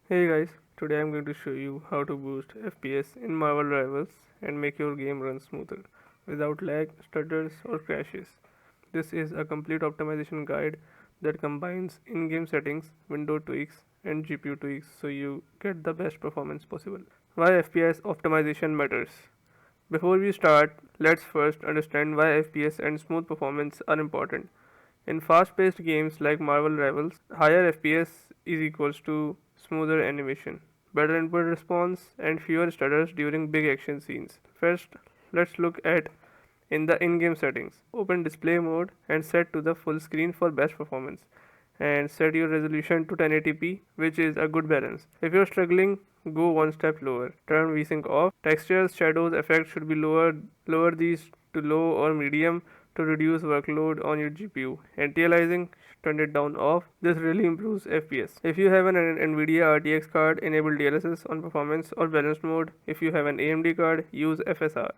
Hey guys, today I'm going to show you how to boost FPS in Marvel Rivals and make your game run smoother without lag, stutters or crashes. This is a complete optimization guide that combines in-game settings, window tweaks and GPU tweaks so you get the best performance possible. Why FPS optimization matters. Before we start, let's first understand why FPS and smooth performance are important. In fast-paced games like Marvel Rivals, higher FPS is equals to smoother animation, better input response, and fewer stutters during big action scenes. First, let's look at in the in-game settings. Open display mode and set to the full screen for best performance. And set your resolution to 1080p, which is a good balance. If you're struggling, go one step lower. Turn VSync off. Textures, shadows, effects should be lowered. Lower these to low or medium to reduce workload on your GPU. Anti-aliasing, turn it down off. This really improves FPS. If you have an NVIDIA RTX card, enable DLSS on performance or balanced mode. If you have an AMD card, use FSR.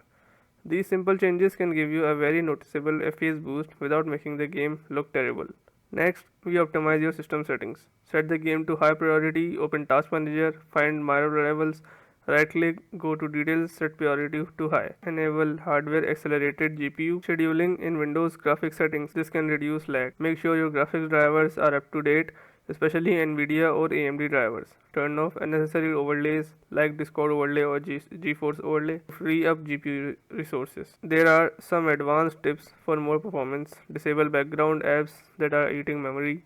These simple changes can give you a very noticeable FPS boost without making the game look terrible. Next, we optimize your system settings. Set the game to high priority, open task manager, find Marvel levels, right click, go to details, set priority to high. Enable hardware accelerated GPU scheduling in Windows graphics settings. This can reduce lag. Make sure your graphics drivers are up to date, especially NVIDIA or AMD drivers. Turn off unnecessary overlays like Discord overlay or GeForce overlay to free up GPU resources. There are some advanced tips for more performance. Disable background apps that are eating memory.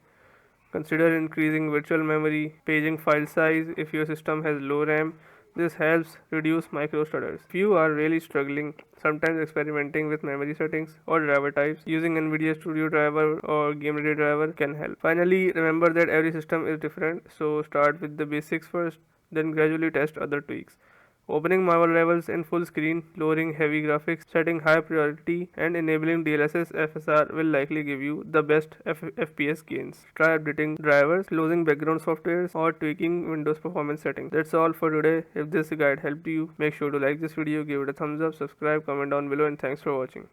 Consider increasing virtual memory, paging file size if your system has low RAM. This helps reduce micro stutters. If you are really struggling, sometimes experimenting with memory settings or driver types using NVIDIA Studio driver or Game Ready driver can help. Finally, remember that every system is different, so start with the basics first, then gradually test other tweaks. Opening Marvel levels in full screen, lowering heavy graphics, setting high priority, and enabling DLSS FSR will likely give you the best FPS gains. Try updating drivers, closing background softwares, or tweaking Windows performance settings. That's all for today. If this guide helped you, make sure to like this video, give it a thumbs up, subscribe, comment down below, and thanks for watching.